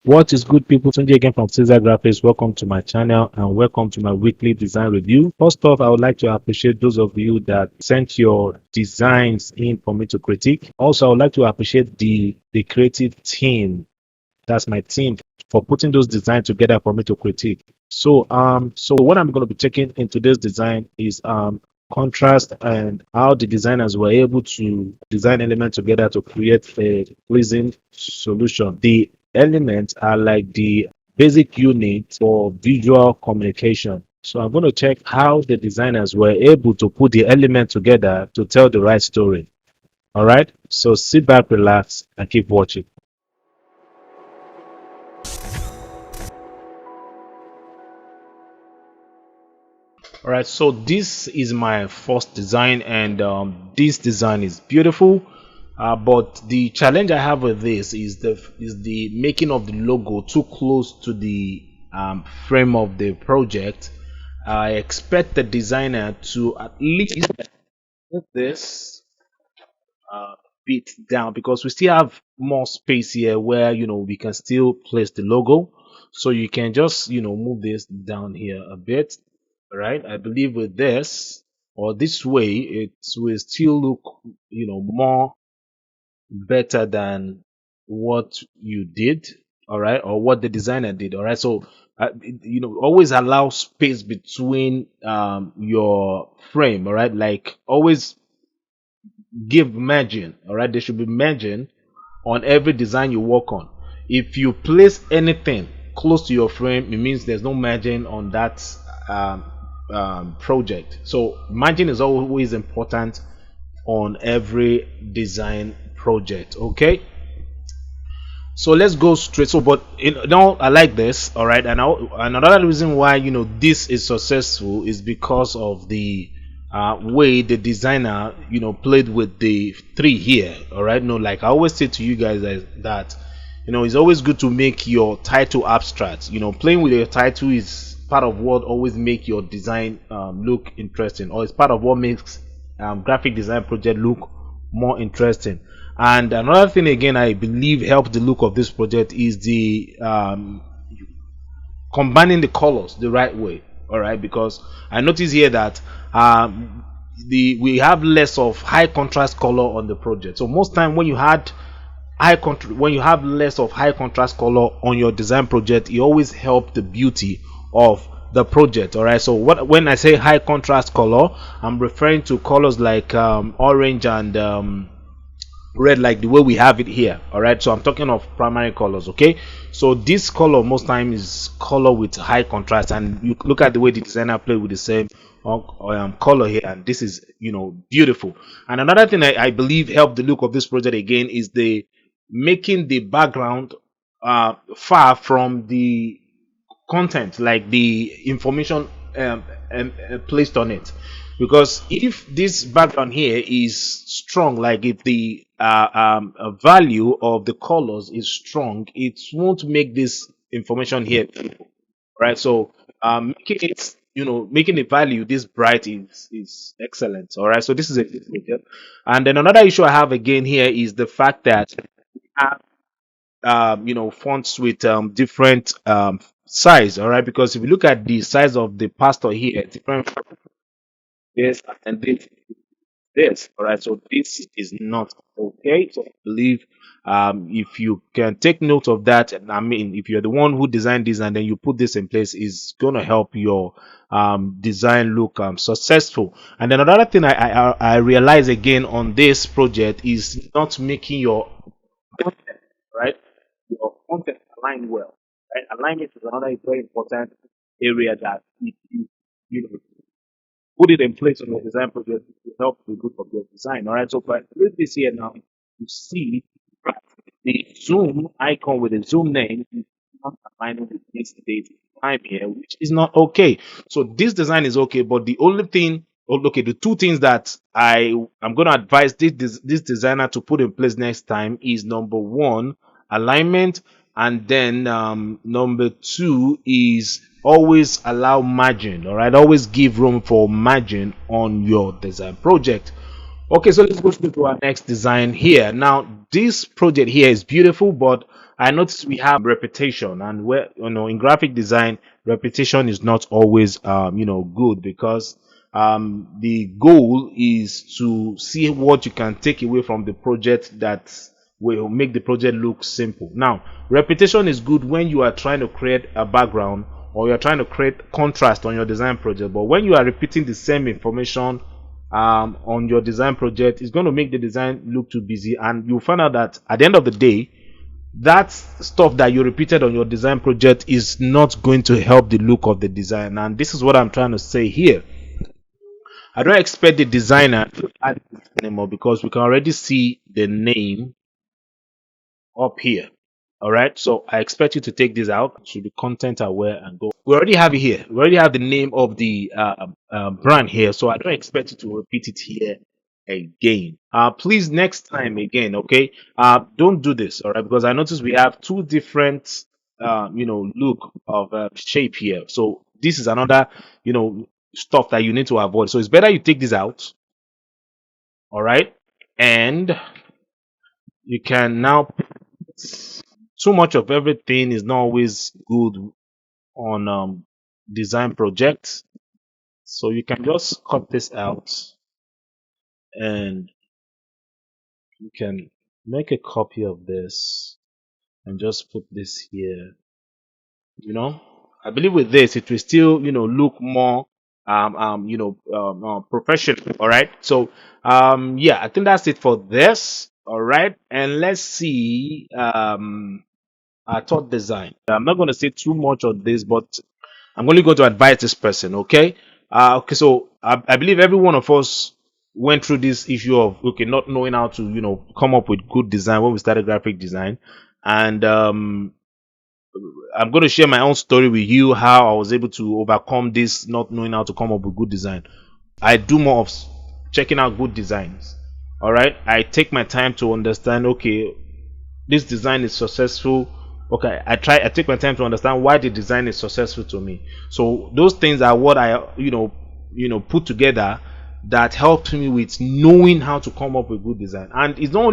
What is good, people? Tunji again from Ceasar Graphics. Welcome to my channel and welcome to my weekly design review. First off, I would like to appreciate those of you that sent your designs in for me to critique. Also, I would like to appreciate the creative team. That's my team for putting those designs together for me to critique. So what I'm going to be taking into this design is contrast and how the designers were able to design elements together to create a pleasing solution. The elements are like the basic unit for visual communication. So I'm going to check how the designers were able to put the element together to tell the right story. All right. So sit back, relax, and keep watching. All right. So this is my first design, and this design is beautiful. But the challenge I have with this is the making of the logo too close to the frame of the project. I expect the designer to at least put this bit down, because we still have more space here where we can still place the logo. So you can just move this down here a bit. All right. I believe with this or this way it will still look more better than what you did, all right, or what the designer did. All right. So always allow space between your frame. All right, like always give margin. All right, there should be margin on every design you work on. If you place anything close to your frame, it means there's no margin on that project. So margin is always important on every design project. Okay, so let's go straight. So but now I like this. All right, and another reason why this is successful is because of the way the designer played with the three here. All right, no, like I always say to you guys that it's always good to make your title abstract. Playing with your title is part of what always make your design look interesting, or it's part of what makes graphic design project look more interesting. And another thing again I believe helped the look of this project is the combining the colors the right way. All right, because I notice here that we have less of high contrast color on the project. So most time when you have less of high contrast color on your design project, it always helps the beauty of the project. All right, so when I say high contrast color, I'm referring to colors like orange and red, like the way we have it here. All right, so I'm talking of primary colors. Okay, so this color most time is color with high contrast, and you look at the way the designer played with the same color here, and this is beautiful. And another thing I believe helped the look of this project again is the making the background far from the content, like the information placed on it. Because if this background here is strong, like if the value of the colors is strong, it won't make this information here, right? So making the value this bright is excellent. All right, so this is a good project. And then another issue I have again here is the fact that fonts with different size. All right, because if you look at the size of the pastor here, different this and this. All right, so this is not okay. So I believe if you can take note of that, and I mean if you're the one who designed this and then you put this in place, is going to help your design look successful. And then another thing I realize again on this project is not making your content, right, your content align well, right? Alignment is another very important area that if you put it in place on your design project to help the look of your design. All right, so if I click this here now, you see the zoom icon with the zoom name is not aligning with this date time here, which is not okay. So this design is okay, but the only thing, okay, the two things that I'm going to advise this designer to put in place next time is number one, alignment, and then number two is always allow margin. All right, always give room for margin on your design project. Okay, so let's go to our next design here. Now this project here is beautiful, but I noticed we have repetition, and where in graphic design, repetition is not always good, because the goal is to see what you can take away from the project that will make the project look simple. Now, repetition is good when you are trying to create a background, or you're trying to create contrast on your design project. But when you are repeating the same information on your design project, it's going to make the design look too busy, and you'll find out that at the end of the day, that stuff that you repeated on your design project is not going to help the look of the design. And this is what I'm trying to say here. I don't expect the designer to add this anymore, because we can already see the name up here. All right, so I expect you to take this out. It should be content aware and go. We already have it here. We already have the name of the brand here, so I don't expect you to repeat it here again. Please, next time again, okay? Don't do this, all right? Because I noticed we have two different look of shape here. So this is another stuff that you need to avoid. So it's better you take this out, all right? And you can now, too much of everything is not always good on design projects. So you can just cut this out, and you can make a copy of this and just put this here. I believe with this it will still look more professional. All right, so yeah, I think that's it for this. All right, and let's see thought design. I'm not going to say too much on this, but I'm only going to advise this person. Okay. Okay. So I believe every one of us went through this issue of not knowing how to come up with good design when we started graphic design. And I'm going to share my own story with you, how I was able to overcome this not knowing how to come up with good design. I do more of checking out good designs. All right, I take my time to understand, okay, this design is successful. Okay, I take my time to understand why the design is successful to me. So those things are what I put together that helped me with knowing how to come up with good design. And it's not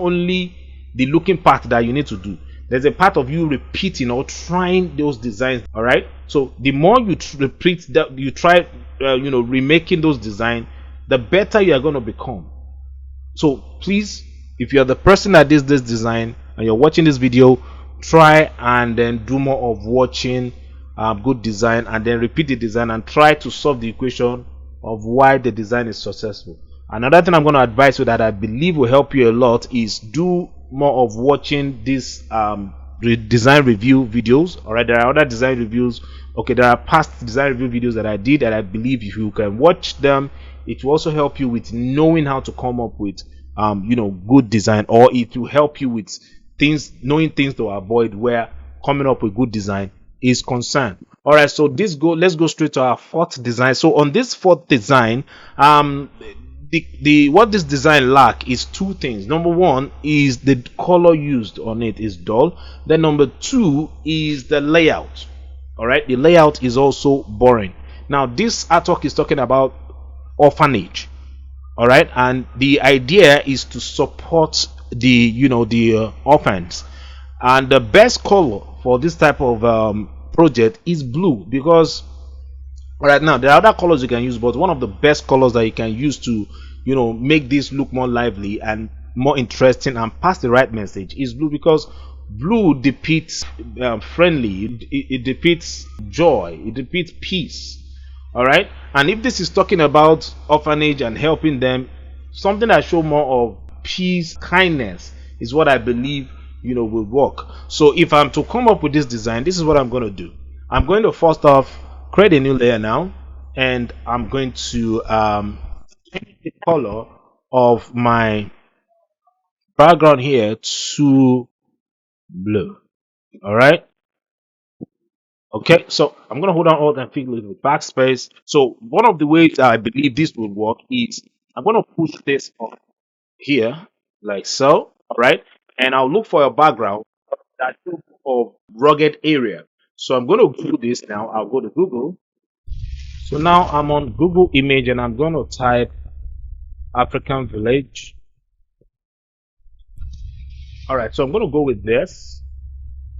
only the looking part that you need to do. There's a part of you repeating or trying those designs. All right, so the more you repeat that, you try remaking those designs, the better you are going to become. So please, if you're the person that does this design and you're watching this video, try and then do more of watching good design, and then repeat the design and try to solve the equation of why the design is successful. Another thing I'm going to advise you that I believe will help you a lot is do more of watching these design review videos. All right, there are other design reviews. Okay, there are past design review videos that I did that I believe if you can watch them, it will also help you with knowing how to come up with good design, or it will help you with knowing things to avoid where coming up with good design is concerned. All right, so let's go straight to our fourth design. So on this fourth design, what this design lack is two things. Number one is the color used on it is dull. Then number two is the layout. All right, the layout is also boring. Now this artwork is talking about orphanage. All right, and the idea is to support the orphans, and the best color for this type of project is blue, because right now there are other colors you can use, but one of the best colors that you can use to make this look more lively and more interesting and pass the right message is blue, because blue depicts friendly, it depicts joy, it depicts peace. All right, and if this is talking about orphanage and helping them, something that show more of peace, kindness is what I believe will work. So if I'm to come up with this design, this is what I'm going to do. I'm going to first off create a new layer now, and I'm going to change the color of my background here to blue. All right, okay, so I'm going to hold on Alt and click with backspace. So one of the ways I believe this will work is I'm going to push this up here like so. All right, and I'll look for a background that look of rugged area. So I'm going to do this now. I'll go to Google. So now I'm on Google image, and I'm going to type African village. All right, so I'm going to go with this.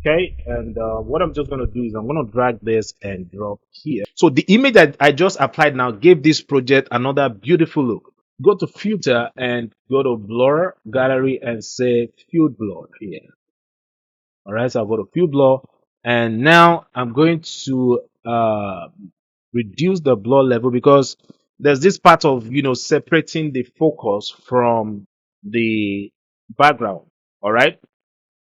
Okay, and what I'm just going to do is I'm going to drag this and drop here. So the image that I just applied now gave this project another beautiful look. Go to filter and go to blur gallery and say field blur here. All right, so I'll go to field blur, and now I'm going to reduce the blur level because there's this part of separating the focus from the background. All right,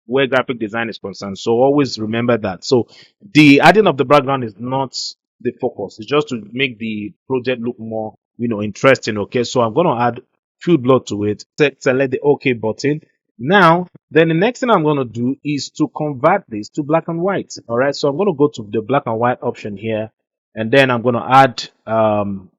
where graphic design is concerned. So always remember that. So the adding of the background is not the focus. It's just to make the project look more, interesting. Okay. So I'm going to add field blur to it. Select the OK button. Now, then the next thing I'm going to do is to convert this to black and white. All right. So I'm going to go to the black and white option here. And then I'm going to add, I'm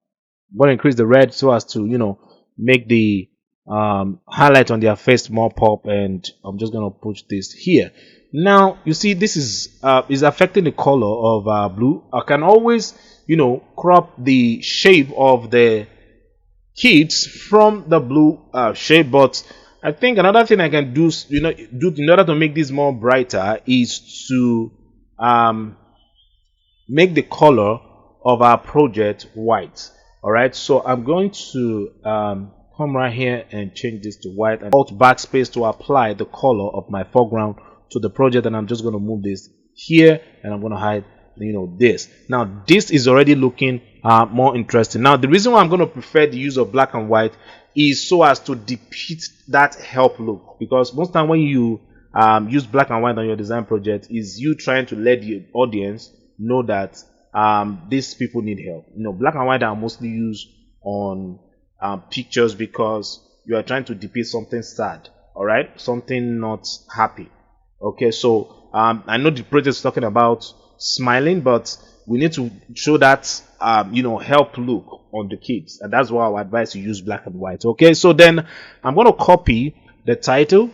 going to increase the red so as to, make the highlight on their face more pop, and I'm just going to push this here. Now you see this is affecting the color of blue. I can always crop the shape of the kids from the blue shape, but I think another thing I can do do in order to make this more brighter is to make the color of our project white. All right, so I'm going to come right here and change this to white, and alt backspace to apply the color of my foreground to the project. And I'm just going to move this here, and I'm going to hide this. Now this is already looking more interesting. Now the reason why I'm going to prefer the use of black and white is so as to depict that help look, because most time when you use black and white on your design project is you trying to let the audience know that these people need help. Black and white are mostly used on pictures because you are trying to depict something sad, all right, something not happy. Okay, so I know the project is talking about smiling, but we need to show that help look on the kids, and that's why I would advise you use black and white. Okay, so then I'm going to copy the title,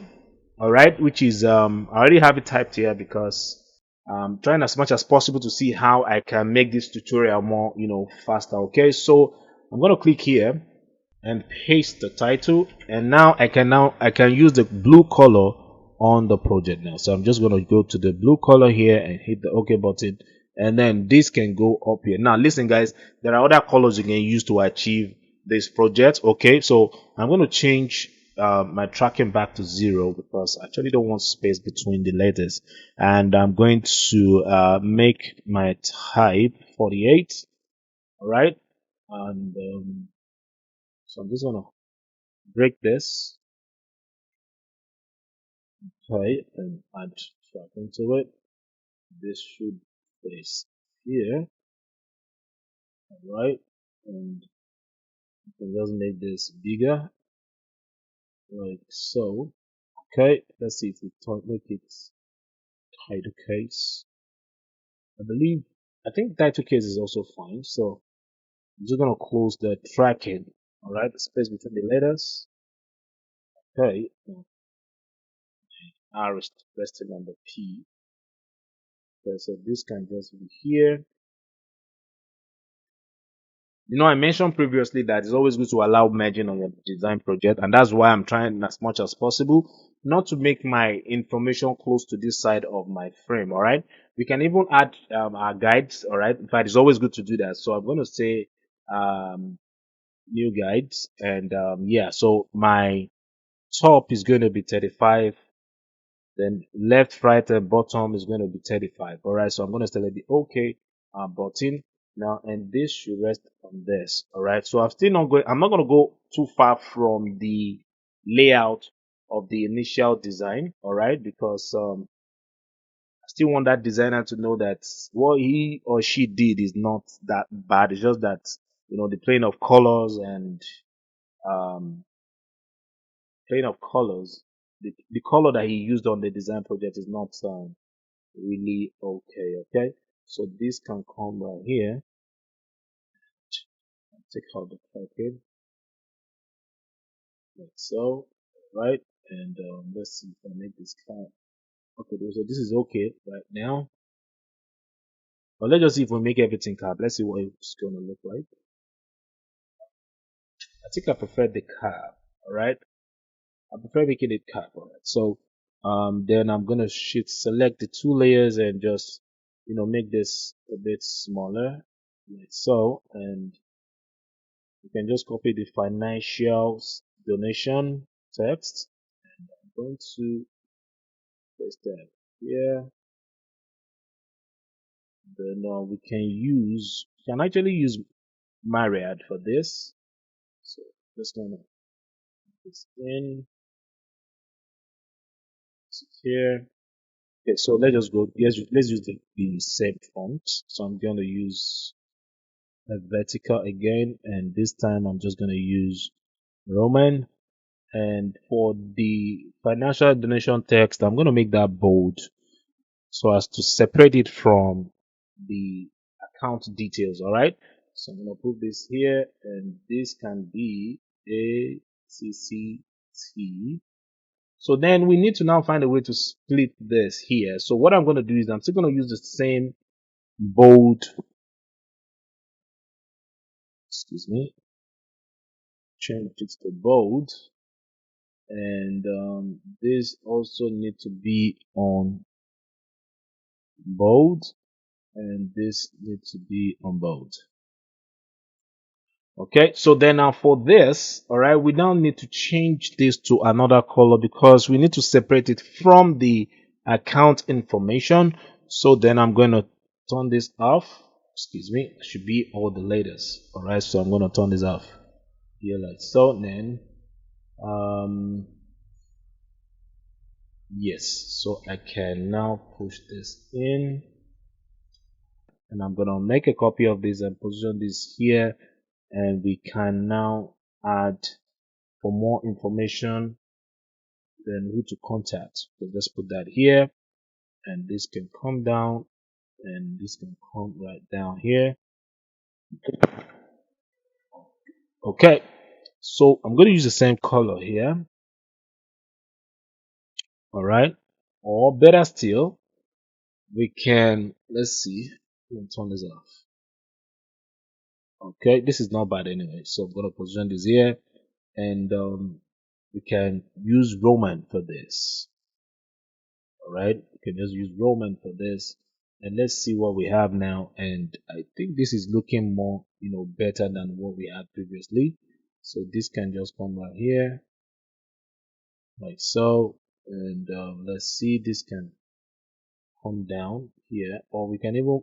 all right, which is I already have it typed here because I'm trying as much as possible to see how I can make this tutorial more faster. Okay, so I'm going to click here and paste the title, and now I can use the blue color on the project now. So I'm just going to go to the blue color here and hit the OK button, and then this can go up here. Now listen guys, there are other colors you can use to achieve this project. Okay, so I'm going to change my tracking back to 0 because I actually don't want space between the letters, and I'm going to make my type 48. All right, and so I'm just gonna break this, okay, and add tracking to it. This should face here. All right, and you can just make this bigger like so. Okay, let's see if we make it title case. I think title case is also fine. So I'm just gonna close the tracking. All right, the space between the letters. Okay, R is resting on the P. Okay, so this can just be here. I mentioned previously that it's always good to allow merging on your design project, and that's why I'm trying as much as possible not to make my information close to this side of my frame. All right, we can even add our guides. All right, in fact, it's always good to do that. So I'm going to say um, new guides, and yeah, so my top is going to be 35, then left, right, and bottom is going to be 35. All right, so I'm going to select the OK button now, and this should rest on this. All right, so I'm not going to go too far from the layout of the initial design. All right, because I still want that designer to know that what he or she did is not that bad. It's just that the playing of colors and um, playing of colors, the color that he used on the design project is not really okay. Okay, so this can come right here. Take out the package like so, right? And let's see if I make this count. Okay, so this is okay right now. But let's just see if we make everything cap. Let's see what it's gonna look like. I think I prefer the cap. All right, I prefer making it cap. All right, so Then I'm gonna select the two layers and just make this a bit smaller, like so, and you can just copy the financial donation text. I'm going to paste that here. Then we can actually use Myriad for this. So just gonna put this in here. Okay, so let's just go. Let's use the same font. So I'm gonna use a vertical again, and this time I'm just gonna use Roman. And for the financial donation text, I'm gonna make that bold so as to separate it from the account details. All right. So I'm gonna put this here, and this can be ACCT. So then we need to now find a way to split this here. So what I'm gonna do is I'm still gonna use the same bold, excuse me, change it to bold, and this also need to be on bold, and this needs to be on bold. Okay, so then now for this, all right, we now need to change this to another color because we need to separate it from the account information. So then I'm going to turn this off. Excuse me, it should be all the letters. All right, so I'm going to turn this off here like so. Then yes, so I can now push this in, and I'm going to make a copy of this and position this here, and we can now add for more information then who to contact. So just put that here, and this can come down, and this can come right down here. Okay, so I'm going to use the same color here. All right, or better still, we can, let's see, let me turn this off. Okay, this is not bad anyway, so I'm going to position this here, and we can use Roman for this. All right, we can just use Roman for this, and let's see what we have now. And I think this is looking more better than what we had previously. So this can just come right here like so, and let's see, this can come down here, or we can even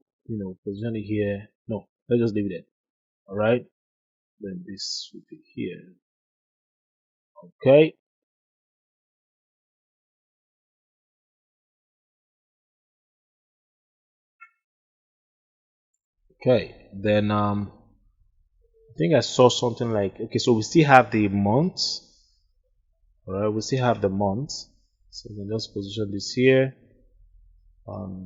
position it here. No, let's just leave it there. All right, then this should be here. Okay, okay, then I think I saw something like, okay, so we still have the months. All right, we still have the months, so we can just position this here. We'll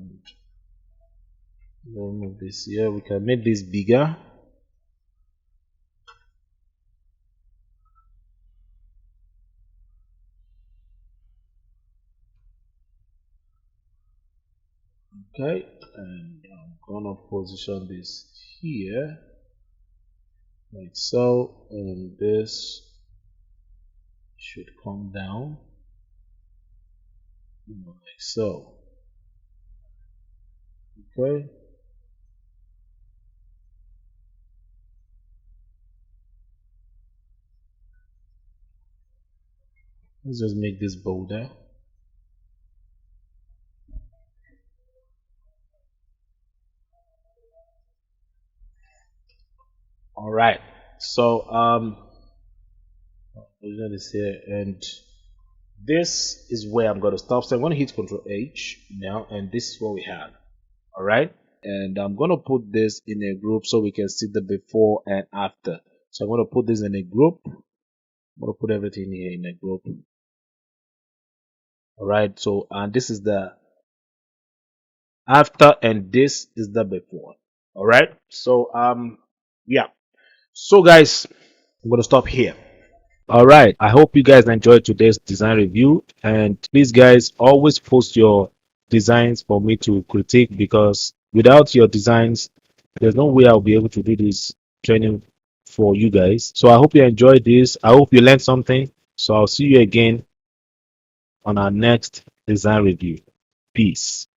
move this here. We can make this bigger. Okay, and I'm gonna position this here like so, and this should come down like so. Okay, let's just make this bolder. All right, so position this here, and this is where I'm going to stop. So I'm going to hit Control H now, and this is what we have. All right, and I'm going to put this in a group so we can see the before and after. So I'm going to put this in a group. I'm going to put everything here in a group. All right, so and this is the after, and this is the before. All right, so yeah, so guys, I'm going to stop here. All right, I hope you guys enjoyed today's design review, and please guys always post your designs for me to critique, because without your designs there's no way I'll be able to do this training for you guys. So I hope you enjoyed this. I hope you learned something. So I'll see you again on our next design review. Peace.